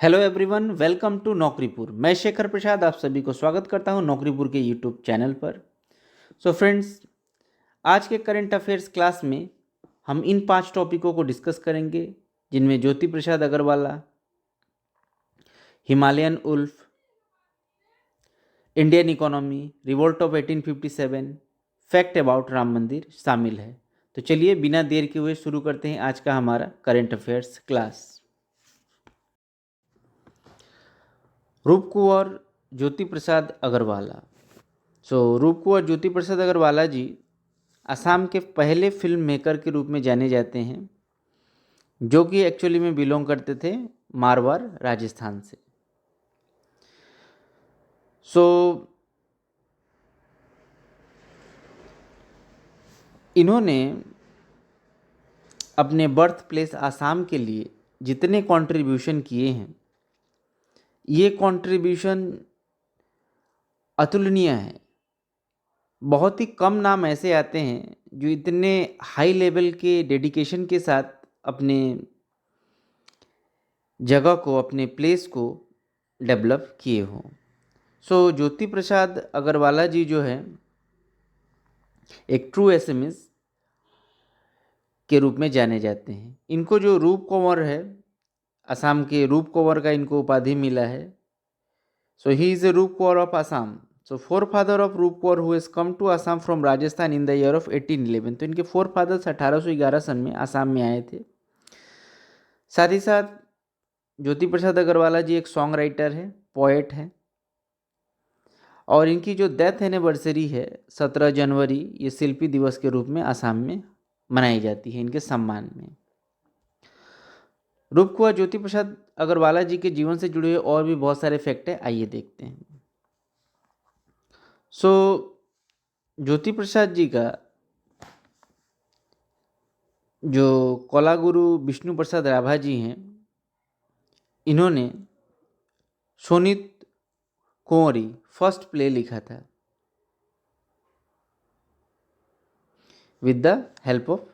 Hello everyone, welcome to Naukripur. मैं शेखर प्रसाद आप सभी को स्वागत करता हूं नौकरीपुर के यूट्यूब चैनल पर। सो फ्रेंड्स, आज के करंट अफेयर्स क्लास में हम इन 5 टॉपिकों को डिस्कस करेंगे, जिनमें Jyoti Prasad Agarwala, Himalayan wolf, Indian economy, revolt of 1857, fact about Ram Mandir शामिल है। तो चलिए बिना देर के हुए शुरू करते हैं आज का हमारा करंट अफेयर्स क्लास। रूप कुंवर ज्योति प्रसाद अग्रवाला। रूप कुंवर ज्योति प्रसाद अग्रवाला जी असम के पहले फिल्म मेकर के रूप में जाने जाते हैं, जो कि एक्चुअली में बिलोंग करते थे मारवाड़ राजस्थान से। इन्होंने अपने बर्थ प्लेस आसाम के लिए जितने कंट्रीब्यूशन किए हैं, ये कंट्रीब्यूशन अतुलनीय है। बहुत ही कम नाम ऐसे आते हैं जो इतने हाई लेवल के डेडिकेशन के साथ अपने जगह को, अपने प्लेस को डेवलप किए हों। ज्योति प्रसाद अग्रवाला जी जो है एक ट्रू एसएमएस के रूप में जाने जाते हैं। इनको जो रूप कंवर है, असम के रूप कंवर का इनको उपाधि मिला है। ही is a Rup Konwar of Assam. Forefather of Rup Konwar who has come to Assam from Rajasthan in the year of 1811। तो इनके फोर फादर्स 1811 सन में असम में आए थे। साथ ही साथ ज्योति प्रसाद अग्रवाला जी एक सॉन्ग राइटर है, पोएट है, और इनकी जो डेथ एनिवर्सरी है 17 जनवरी, ये शिल्पी दिवस के रूप में असम में मनाई जाती है इनके सम्मान में। रूप कुंवर ज्योति प्रसाद अग्रवाला जी के जीवन से जुड़े हुए और भी बहुत सारे फैक्ट है, आइए देखते हैं। ज्योति प्रसाद जी का जो कला गुरु विष्णु प्रसाद राभा जी हैं, इन्होंने शोणित कुंवरी फर्स्ट प्ले लिखा था विद द हेल्प ऑफ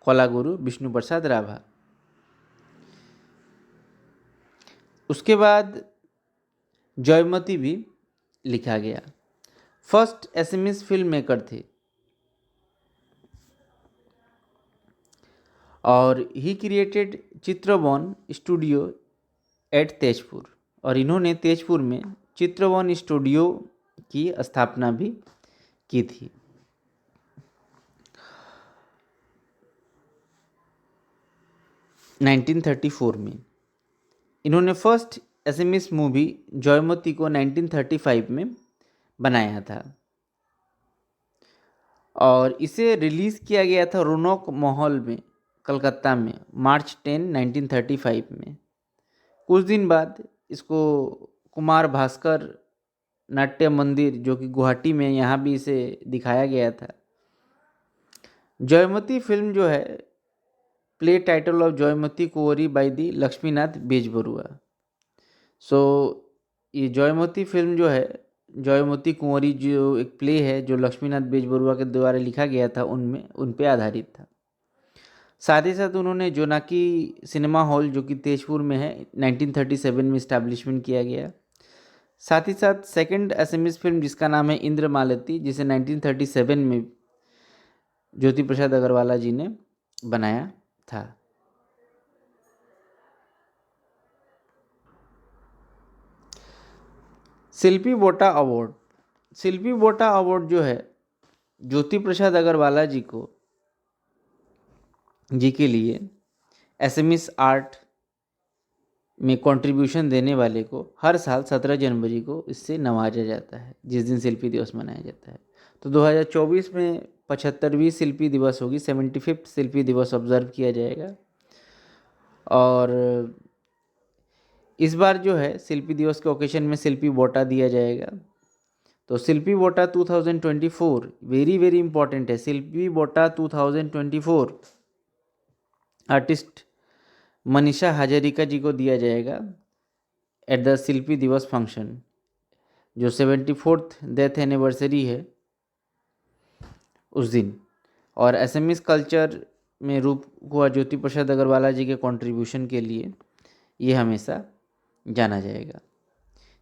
कला गुरु विष्णु प्रसाद राभा। उसके बाद जयमती भी लिखा गया। फर्स्ट एसएमएस फिल्म मेकर थे और he created Chitraban studio at Tezpur, और इन्होंने तेजपुर में चित्रवन स्टूडियो की स्थापना भी की थी। में 1934 में इन्होंने फर्स्ट एसएमएस मूवी जयमती को 1935 में बनाया था और इसे रिलीज़ किया गया था रोनक महल में कलकत्ता में मार्च 10, 1935 में। कुछ दिन बाद इसको कुमार भास्कर नाट्य मंदिर, जो कि गुवाहाटी में, यहाँ भी इसे दिखाया गया था। जयमती फिल्म जो है, play title of Joymoti Konwari by the Lakshminath Bezbaruah. ये जयमती फिल्म जो है, जयमती कुंवरी जो एक प्ले है जो लक्ष्मीनाथ बेजबरुआ के द्वारा लिखा गया था, उन पे आधारित था। साथ ही साथ उन्होंने जोनाकी सिनेमा हॉल, जो कि तेजपुर में है, 1937 में इस्टेब्लिशमेंट किया गया। साथ ही साथ सेकंड एसएमएस फिल्म जिसका नाम है इंद्र मालती, जिसे 1937 में ज्योति प्रसाद अग्रवाला जी ने बनाया था। शिल्पी बोटा अवार्ड। शिल्पी बोटा अवार्ड जो है ज्योति प्रसाद अग्रवाला जी के लिए एसएमएस आर्ट में कंट्रीब्यूशन देने वाले को हर साल 17 जनवरी को इससे नवाजा जाता है, जिस दिन शिल्पी दिवस मनाया जाता है। तो 2024 में 75वीं शिल्पी दिवस होगी, 75th शिल्पी दिवस ऑब्जर्व किया जाएगा। और इस बार जो है शिल्पी दिवस के ओकेशन में शिल्पी बोटा दिया जाएगा। तो शिल्पी बोटा 2024 वेरी वेरी इंपॉर्टेंट है। शिल्पी बोटा 2024 आर्टिस्ट मनीषा हजारिका जी को दिया जाएगा एट द शिल्पी दिवस फंक्शन, जो 74th डेथ एनिवर्सरी है उस दिन। और एसएमएस कल्चर में रूप कुंवर ज्योति प्रसाद अग्रवाला जी के कंट्रीब्यूशन के लिए ये हमेशा जाना जाएगा।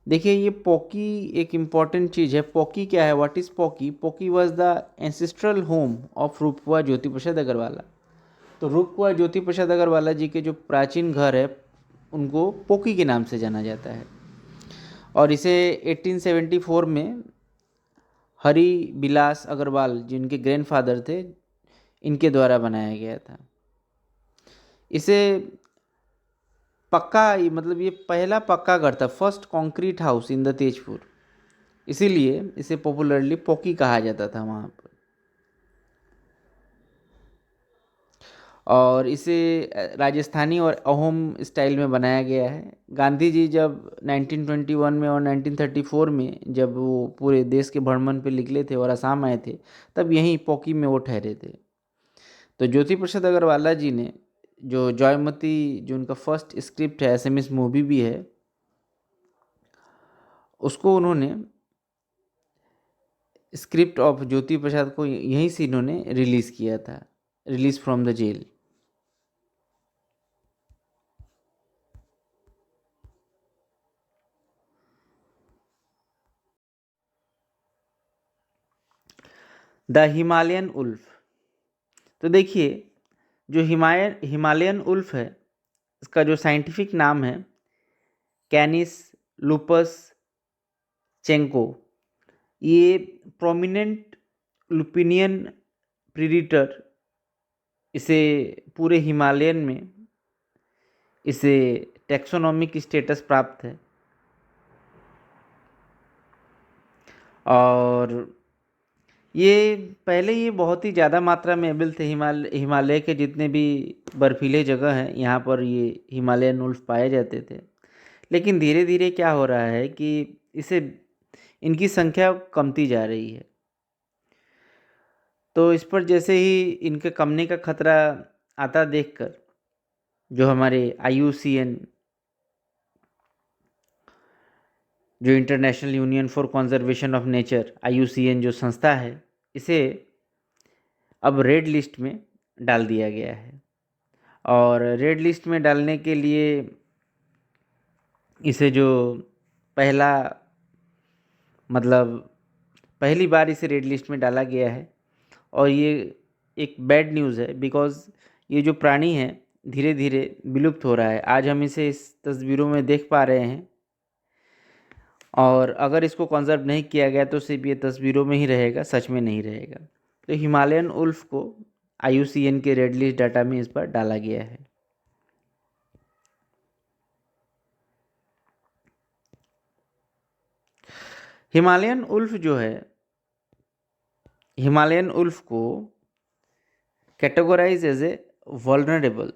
देखिए ये पॉकी एक इम्पॉर्टेंट चीज़ है। पॉकी क्या है? What is Poki? Poki was the ancestral home of Rupkonwar ज्योति प्रसाद अग्रवाला। तो रूप कुँवर ज्योति प्रसाद अग्रवाला जी के जो प्राचीन घर है उनको पोकी के नाम से जाना जाता है। और इसे 1874 में हरि बिलास अग्रवाल जिनके ग्रैंडफादर थे, इनके द्वारा बनाया गया था। इसे पक्का, मतलब ये पहला पक्का घर था, first concrete house in the Tezpur, इसीलिए इसे पॉपुलरली पोकी कहा जाता था वहाँ पर। और इसे राजस्थानी और अहोम स्टाइल में बनाया गया है। गांधी जी जब 1921 में और 1934 में जब वो पूरे देश के भ्रमण पे निकले थे और असम आए थे, तब यहीं पोकी में वो ठहरे थे। तो ज्योति प्रसाद अग्रवाला जी ने जो जयमती, जो उनका फर्स्ट स्क्रिप्ट है, एसएमएस मूवी भी है, उसको उन्होंने स्क्रिप्ट ऑफ ज्योति प्रसाद को यहीं से इन्होंने रिलीज़ किया था, release from the jail. The Himalayan wolf. तो देखिए जो हिमालयन उल्फ है, इसका जो साइंटिफिक नाम है कैनिस लूपस चेंको। ये प्रोमिनेंट लुपिनियन प्रीडेटर, इसे पूरे हिमालयन में इसे टैक्सोनॉमिक स्टेटस प्राप्त है। और ये पहले ये बहुत ही ज़्यादा मात्रा में एबल थे। हिमालय के जितने भी बर्फीले जगह हैं यहाँ पर ये हिमालयन उल्फ पाए जाते थे। लेकिन धीरे धीरे क्या हो रहा है कि इसे इनकी संख्या कमती जा रही है। तो इस पर जैसे ही इनके कमने का खतरा आता देखकर जो हमारे IUCN, जो international union for conservation of nature, IUCN जो संस्था है, इसे अब रेड लिस्ट में डाल दिया गया है। और रेड लिस्ट में डालने के लिए इसे जो पहला, मतलब पहली बार इसे रेड लिस्ट में डाला गया है। और ये एक बैड न्यूज़ है, बिकॉज़ ये जो प्राणी है धीरे धीरे विलुप्त हो रहा है। आज हम इसे इस तस्वीरों में देख पा रहे हैं, और अगर इसको कंजर्व नहीं किया गया तो सिर्फ ये तस्वीरों में ही रहेगा, सच में नहीं रहेगा। तो हिमालयन उल्फ को IUCN के रेड लिस्ट डाटा में इस पर डाला गया है। हिमालयन उल्फ जो है, हिमालयन उल्फ को categorize as a vulnerable,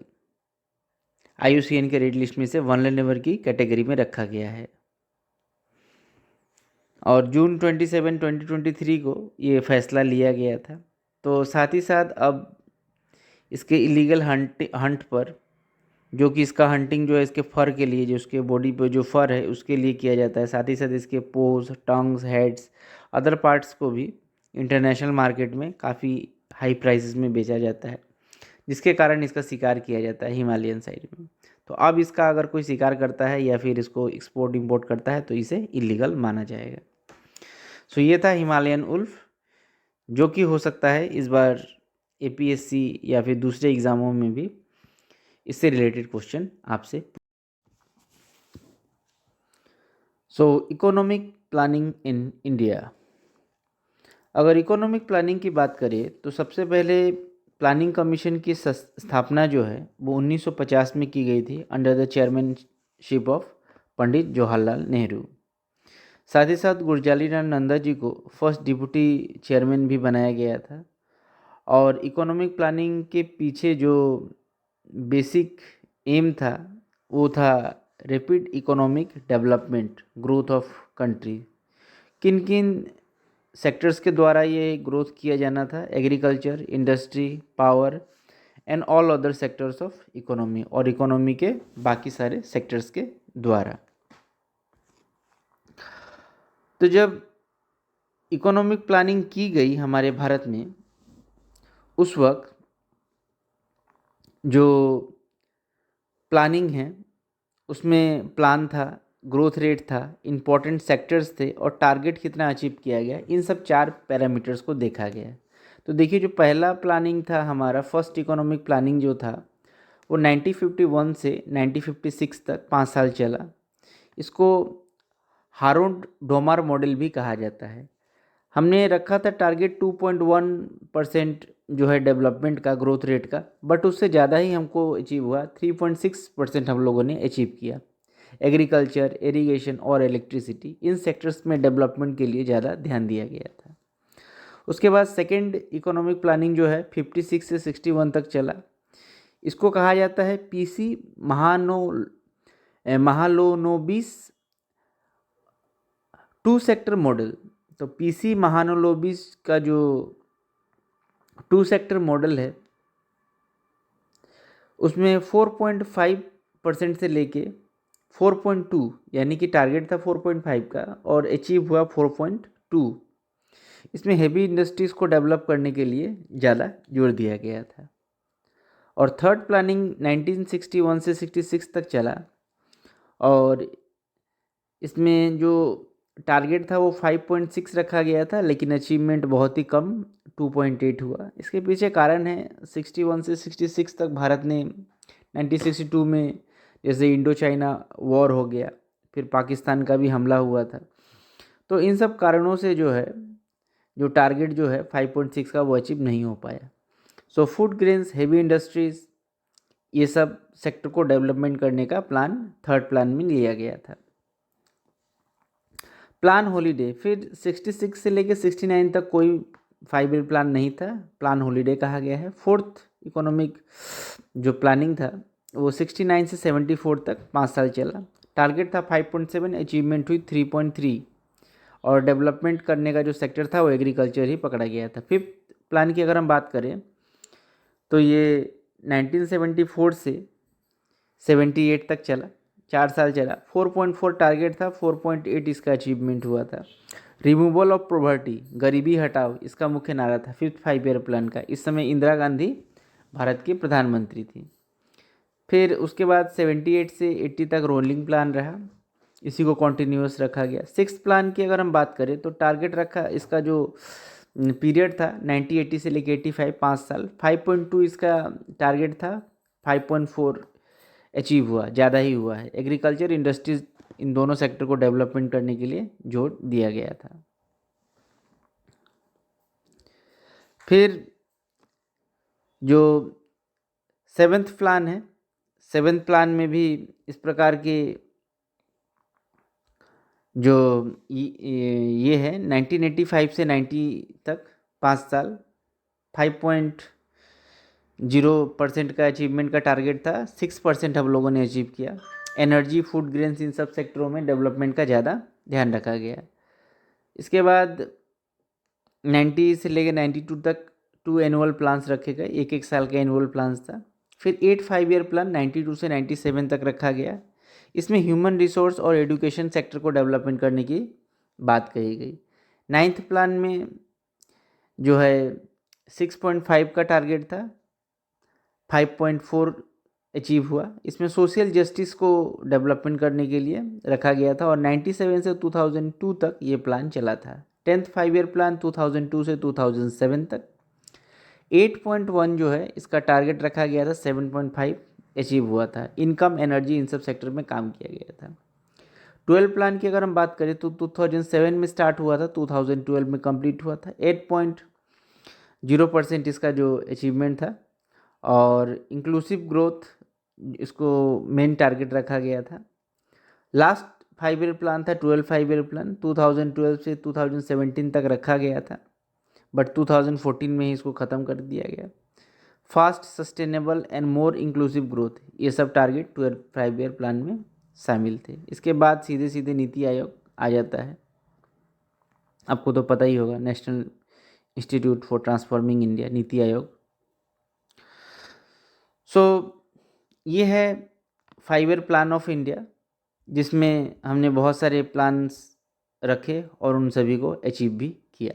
IUCN के रेड लिस्ट में से वल्नरेबल की कैटेगरी में रखा गया है। और जून 27, 2023 को ये फैसला लिया गया था। तो साथ ही साथ अब इसके इलीगल हंट पर, जो कि इसका हंटिंग जो है इसके फर के लिए, जो उसके बॉडी पे जो फर है उसके लिए किया जाता है, साथ ही साथ इसके pose, tongues, heads, other parts को भी इंटरनेशनल मार्केट में काफ़ी हाई प्राइसेस में बेचा जाता है, जिसके कारण इसका शिकार किया जाता है हिमालयन साइड में। तो अब इसका अगर कोई शिकार करता है या फिर इसको एक्सपोर्ट इंपोर्ट करता है तो इसे इलीगल माना जाएगा। सो ये था हिमालयन उल्फ, जो कि हो सकता है इस बार APSC या फिर दूसरे एग्ज़ामों में भी इससे रिलेटेड क्वेश्चन आपसे। सो इकोनॉमिक प्लानिंग इन इंडिया। अगर इकोनॉमिक प्लानिंग की बात करें तो सबसे पहले प्लानिंग कमीशन की स्थापना जो है वो 1950 में की गई थी, under the chairmanship of Pandit Jawaharlal Nehru. साथ ही साथ गुरजाली लाल नंदा जी को फर्स्ट डिप्टी चेयरमैन भी बनाया गया था। और इकोनॉमिक प्लानिंग के पीछे जो बेसिक एम था वो था rapid economic development, growth of country. किन किन सेक्टर्स के द्वारा ये ग्रोथ किया जाना था? Agriculture, industry, power and all other sectors of economy, और इकोनॉमी के बाकी सारे सेक्टर्स के द्वारा। तो जब इकोनॉमिक प्लानिंग की गई हमारे भारत में, उस वक्त जो प्लानिंग है उसमें प्लान था, ग्रोथ रेट था, इम्पोर्टेंट सेक्टर्स थे और टारगेट कितना अचीव किया गया, इन सब 4 पैरामीटर्स को देखा गया है। तो देखिए जो पहला प्लानिंग था हमारा, फर्स्ट इकोनॉमिक प्लानिंग जो था वो 1951 से 1956 तक 5 साल चला। इसको हारोल्ड डोमार मॉडल भी कहा जाता है। हमने रखा था टारगेट 2.1% जो है डेवलपमेंट का, ग्रोथ रेट का, बट उससे ज़्यादा ही हमको अचीव हुआ। 3.6% हम लोगों ने अचीव किया। एग्रीकल्चर, इरिगेशन और इलेक्ट्रिसिटी, इन सेक्टर्स में डेवलपमेंट के लिए ज़्यादा ध्यान दिया गया था। उसके बाद सेकेंड इकोनॉमिक प्लानिंग जो है 56 से 61 तक चला। इसको कहा जाता है PC Mahalanobis two sector model. तो पीसी महालोनोबिस का जो टू सेक्टर मॉडल है उसमें 4.5% से लेके 4.2, यानी कि टारगेट था 4.5 का और अचीव हुआ 4.2। इसमें हेवी इंडस्ट्रीज़ को डेवलप करने के लिए ज़्यादा जोर दिया गया था। और थर्ड प्लानिंग 1961 से 66 तक चला और इसमें जो टारगेट था वो 5.6 रखा गया था, लेकिन अचीवमेंट बहुत ही कम 2.8 हुआ। इसके पीछे कारण है 61 से 66 तक भारत ने 1962 में जैसे इंडो चाइना वॉर हो गया, फिर पाकिस्तान का भी हमला हुआ था, तो इन सब कारणों से जो है जो टारगेट जो है 5.6 का वो अचीव नहीं हो पाया। So food grains, heavy industries, ये सब सेक्टर को डेवलपमेंट करने का प्लान थर्ड प्लान में लिया गया था। प्लान हॉलीडे, फिर 66 से लेकर 69 तक कोई 5 ईयर प्लान नहीं था, प्लान हॉलीडे कहा गया है। फोर्थ इकोनॉमिक जो प्लानिंग था वो 69 से 74 तक 5 साल चला। टारगेट था 5.7, अचीवमेंट हुई 3.3 और डेवलपमेंट करने का जो सेक्टर था वो एग्रीकल्चर ही पकड़ा गया था। फिफ्थ प्लान की अगर हम बात करें तो ये 1974 से 78 तक चला, 4 साल चला। 4.4 टारगेट था, 4.8 इसका अचीवमेंट हुआ था। रिमूवल ऑफ पॉवर्टी, गरीबी हटाओ, इसका मुख्य नारा था फिफ्थ 5 ईयर प्लान का। इस समय इंदिरा गांधी भारत की प्रधानमंत्री थी। फिर उसके बाद 78 से 80 तक रोलिंग प्लान रहा, इसी को कॉन्टिन्यूस रखा गया। सिक्स प्लान की अगर हम बात करें तो टारगेट रखा, इसका जो पीरियड था 1980 से लेकर 85, 5 साल। 5.2 इसका टारगेट था, 5.4 अचीव हुआ, ज़्यादा ही हुआ है। एग्रीकल्चर, इंडस्ट्रीज, इन दोनों सेक्टर को डेवलपमेंट करने के लिए जोर दिया गया था। फिर जो सेवेंथ प्लान है, सेवेंथ प्लान में भी इस प्रकार के जो ये है 1985 से 90 तक 5 साल, 5.0% का अचीवमेंट का टारगेट था, 6% हम लोगों ने अचीव किया। एनर्जी, फूड ग्रेन्स, इन सब सेक्टरों में डेवलपमेंट का ज़्यादा ध्यान रखा गया। इसके बाद 90 से लेकर 92 तक 2 एनुअल प्लान्स रखे गए, एक एक साल का एनुअल प्लान्स था। फिर 8 5 ईयर प्लान 92 से 97 तक रखा गया। इसमें ह्यूमन रिसोर्स और एजुकेशन सेक्टर को डेवलपमेंट करने की बात कही गई। नाइन्थ प्लान में जो है 6.5 का टारगेट था, 5.4 अचीव हुआ। इसमें सोशल जस्टिस को डेवलपमेंट करने के लिए रखा गया था और 97 से 2002 तक ये प्लान चला था। 10th 5 ईयर प्लान 2002 से 2007 तक। 8.1 जो है इसका टारगेट रखा गया था, 7.5 अचीव हुआ था। इनकम, एनर्जी, इन सब सेक्टर में काम किया गया था। 12 प्लान की अगर हम बात करें तो 2007 में स्टार्ट हुआ था, 2012 में कंप्लीट हुआ था। 8.0% इसका जो अचीवमेंट था और इंक्लूसिव ग्रोथ, इसको मेन टारगेट रखा गया था। लास्ट 5 ईयर प्लान था 12 5 ईयर प्लान, 2012 से 2017 तक रखा गया था, बट 2014 में ही इसको ख़त्म कर दिया गया। Fast, sustainable and more inclusive growth, ये सब टारगेट 12 5 ईयर प्लान में शामिल थे। इसके बाद सीधे सीधे नीति आयोग आ जाता है, आपको तो पता ही होगा, national institute for transforming India, NITI Aayog. सो ये है 5 ईयर प्लान ऑफ इंडिया, जिसमें हमने बहुत सारे प्लान्स रखे और उन सभी को अचीव भी किया।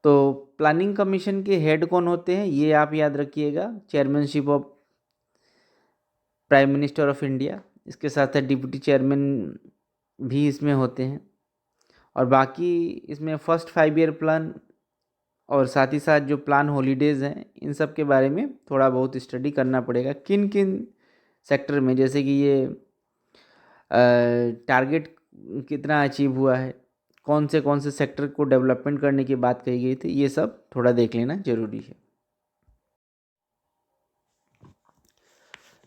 तो प्लानिंग कमीशन के हेड कौन होते हैं ये आप याद रखिएगा। Chairmanship of prime minister of India, इसके साथ साथ डिप्टी चेयरमैन भी इसमें होते हैं। और बाकी इसमें फर्स्ट 5 ईयर प्लान और साथ ही साथ जो प्लान हॉलीडेज़ हैं, इन सब के बारे में थोड़ा बहुत स्टडी करना पड़ेगा। किन किन सेक्टर में, जैसे कि ये टारगेट कितना अचीव हुआ है, कौन से सेक्टर को डेवलपमेंट करने की बात कही गई थी, ये सब थोड़ा देख लेना जरूरी है।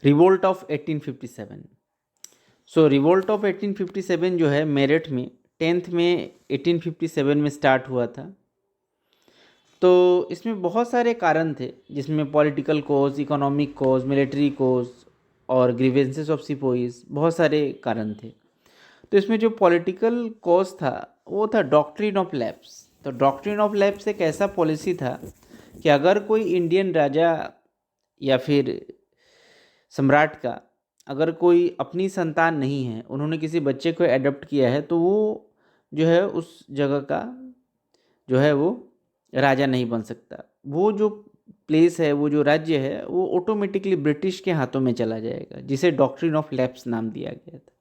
Revolt of 1857। So revolt of 1857 जो है मेरठ में 10th में 1857 में स्टार्ट हुआ था। तो इसमें बहुत सारे कारण थे, जिसमें पॉलिटिकल कोज, इकोनॉमिक कोज, मिलिट्री कोज और ग्रीवेंसेस ऑफ सिपोइस, बहुत सारे कारण थे। तो इसमें जो पॉलिटिकल कोज था वो था डॉक्ट्रिन ऑफ लैप्स। तो डॉक्ट्रिन ऑफ लैप्स एक ऐसा पॉलिसी था कि अगर कोई इंडियन राजा या फिर सम्राट का अगर कोई अपनी संतान नहीं है, उन्होंने किसी बच्चे को एडॉप्ट किया है, तो वो जो है उस जगह का जो है वो राजा नहीं बन सकता। वो जो प्लेस है, वो जो राज्य है, वो ऑटोमेटिकली ब्रिटिश के हाथों में चला जाएगा, जिसे डॉक्ट्रिन ऑफ लैप्स नाम दिया गया था।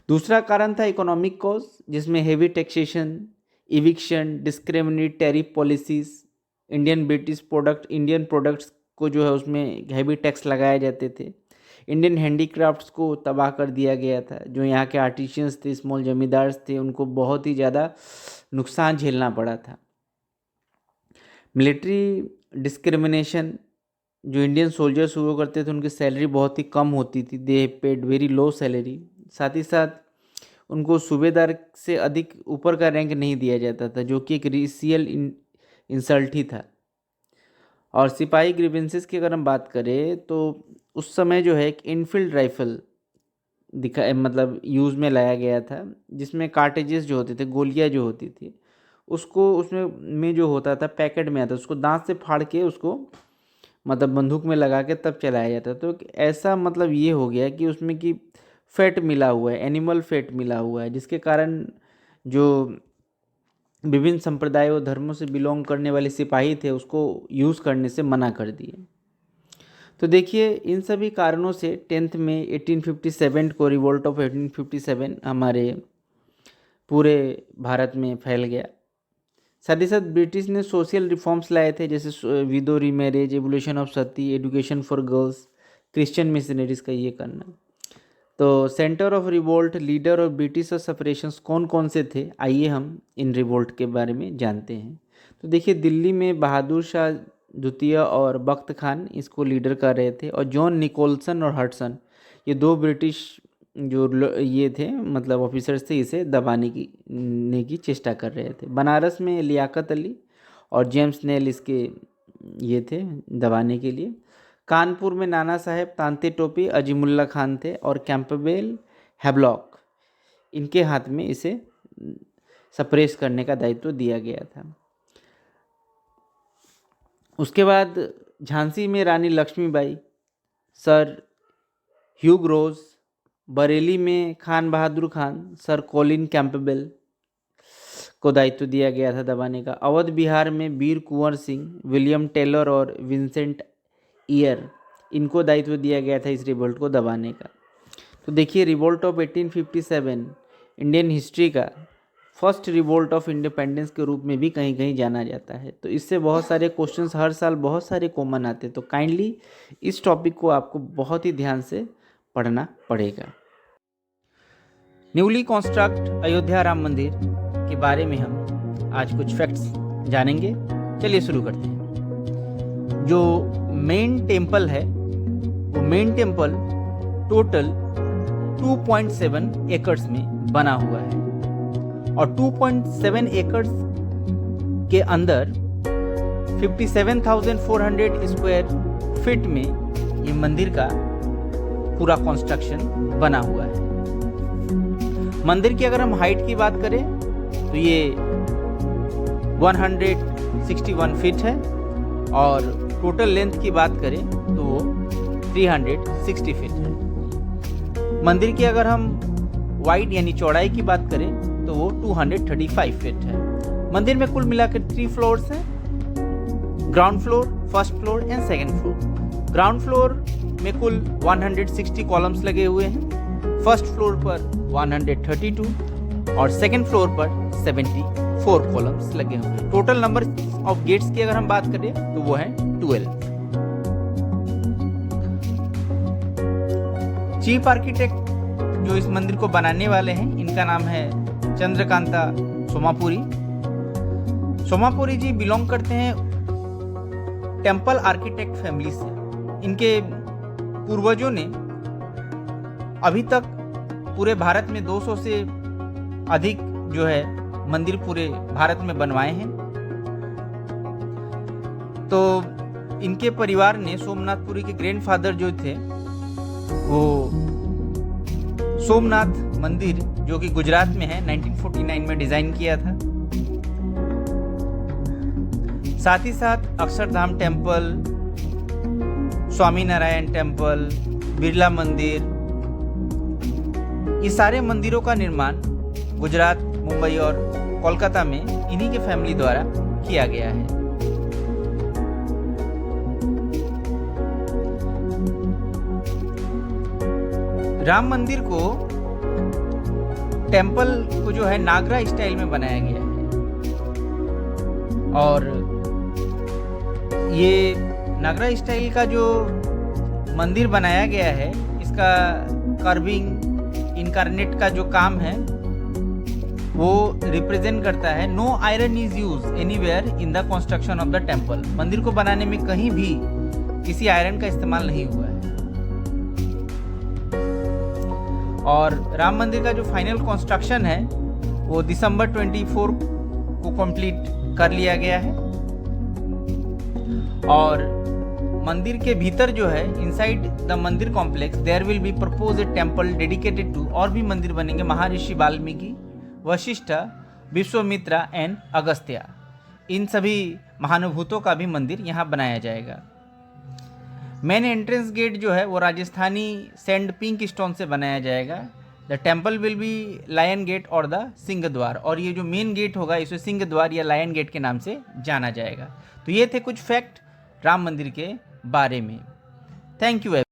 दूसरा कारण था इकोनॉमिक कॉज, जिसमें heavy taxation, eviction, discriminate tariff policies, Indian products को जो है उसमें हेवी टैक्स लगाए जाते थे। इंडियन हैंडीक्राफ्ट्स को तबाह कर दिया गया था। जो यहाँ के आर्टिशियंस थे, स्मॉल जमींदार्स थे, उनको बहुत ही ज़्यादा नुकसान झेलना पड़ा था। मिलिट्री डिस्क्रिमिनेशन, जो इंडियन सोल्जर्स हुआ करते थे उनकी सैलरी बहुत ही कम होती थी, दे पेड वेरी लो सैलरी। साथ ही साथ उनको सूबेदार से अधिक ऊपर का रैंक नहीं दिया जाता था, जो कि एक रेशियल इंसल्ट ही था। और सिपाही ग्रीवेंसेस की अगर हम बात करें तो उस समय जो है एक इनफील्ड राइफल मतलब यूज़ में लाया गया था, जिसमें कार्टेजेस जो होते थे, गोलियां जो होती थी, उसको उसमें जो होता था पैकेट में आता, उसको दांत से फाड़ के उसको मतलब बंदूक में लगा के तब चलाया जाता। तो ऐसा मतलब ये हो गया कि उसमें कि फैट मिला हुआ है, एनिमल फैट मिला हुआ है, जिसके कारण जो विभिन्न संप्रदाय और धर्मों से बिलोंग करने वाले सिपाही थे उसको यूज़ करने से मना कर दिए। तो देखिए इन सभी कारणों से 10th में 1857 को, रिवोल्ट ऑफ 1857 हमारे पूरे भारत में फैल गया। साथ ही साथ ब्रिटिश ने सोशल रिफॉर्म्स लाए थे, जैसे window remarriage, evolution of Sati, education for girls, Christian missionaries का ये करना। तो सेंटर ऑफ रिवोल्ट, लीडर और ब्रिटिश और सेपरेशंस कौन कौन से थे, आइए हम इन रिवोल्ट के बारे में जानते हैं। तो देखिए दिल्ली में बहादुर शाह द्वितीय और बख्त खान इसको लीडर कर रहे थे, और जॉन निकोलसन और हडसन ये दो ब्रिटिश जो ये थे मतलब ऑफिसर्स थे, इसे दबाने की चेष्टा कर रहे थे। बनारस में लियाकत अली और जेम्स नेल इसके ये थे दबाने के लिए। कानपुर में नाना साहेब, तांते टोपी, अजीमुल्ला खान थे, और कैंपबेल, हैवलॉक, इनके हाथ में इसे सप्रेस करने का दायित्व दिया गया था। उसके बाद झांसी में Rani Lakshmibai, Sir Hugh Rose, Bareilly में Khan Bahadur Khan, Sir Colin Campbell को दायित्व दिया गया था दबाने का। अवध बिहार में वीर कुंवर सिंह, विलियम टेलर और विंसेंट ईयर, इनको दायित्व दिया गया था इस रिवोल्ट को दबाने का। तो देखिए रिवोल्ट ऑफ 1857 इंडियन हिस्ट्री का फर्स्ट रिवोल्ट ऑफ इंडिपेंडेंस के रूप में भी कहीं कहीं जाना जाता है। तो इससे बहुत सारे क्वेश्चंस हर साल बहुत सारे कॉमन आते हैं। तो काइंडली इस टॉपिक को आपको बहुत ही ध्यान से पढ़ना पड़ेगा। न्यूली कंस्ट्रक्ट अयोध्या राम मंदिर के बारे में हम आज कुछ फैक्ट्स जानेंगे। चलिए शुरू करते हैं। जो मेन टेम्पल है वो मेन टेम्पल टोटल 2.7 एकड़्स में बना हुआ है, और 2.7 एकड़्स के अंदर 57,400 स्क्वायर फीट में ये मंदिर का पूरा कंस्ट्रक्शन बना हुआ है। मंदिर की अगर हम हाइट की बात करें तो ये 161 फीट है, और टोटल लेंथ की बात करें तो वो 360 फीट है। मंदिर की अगर हम वाइड यानी चौड़ाई की बात करें तो वो 235 फीट है। मंदिर में कुल मिलाकर 3 फ्लोर्स हैं, ground floor, first floor and second floor. Ground floor में कुल 160 कॉलम्स लगे हुए हैं, फर्स्ट फ्लोर पर 132 और सेकंड फ्लोर पर 74 कॉलम्स लगे हुए हैं। टोटल नंबर ऑफ गेट्स की अगर हम बात करें तो वो है 12। चीफ आर्किटेक्ट जो इस मंदिर को बनाने वाले हैं, इनका नाम है चंद्रकांता सोमापुरी। सोमापुरी जी बिलोंग करते हैं टेम्पल आर्किटेक्ट फैमिली से। इनके पूर्वजों ने अभी तक पूरे भारत में 200 से अधिक जो है मंदिर पूरे भारत में बनवाए हैं। तो इनके परिवार ने सोमनाथपुरी के ग्रैंडफादर जो थे वो सोमनाथ मंदिर जो कि गुजरात में है 1949 में डिजाइन किया था। साथ ही साथ अक्षरधाम टेम्पल, स्वामी नारायण टेम्पल, बिरला मंदिर, ये सारे मंदिरों का निर्माण गुजरात, मुंबई और कोलकाता में इन्हीं के फैमिली द्वारा किया गया है। राम मंदिर को टेम्पल को जो है नागरा स्टाइल में बनाया गया है और ये नागरा स्टाइल का जो मंदिर बनाया गया है, इसका कर्विंग इनकारनेट का जो काम है वो रिप्रेजेंट करता है no iron is use anywhere in the construction of the temple. मंदिर को बनाने में कहीं भी किसी आयरन का इस्तेमाल नहीं हुआ है। और राम मंदिर का जो फाइनल कंस्ट्रक्शन है वो दिसंबर 24 को कंप्लीट कर लिया गया है। और मंदिर के भीतर जो है inside the mandir complex there will be propose a temple dedicated to, और भी मंदिर बनेंगे, महर्षि वाल्मीकि, वशिष्ठ, विश्वामित्रा एंड अगस्त्य। इन सभी महानुभूतों का भी मंदिर यहाँ बनाया जाएगा। मेन एंट्रेंस गेट जो है वो राजस्थानी सैंड पिंक स्टोन से बनाया जाएगा। The temple will be lion gate और द सिंह द्वार, और ये जो मेन गेट होगा इसे सिंह द्वार या लायन गेट के नाम से जाना जाएगा। तो ये थे कुछ फैक्ट राम मंदिर के बारे में। Thank you.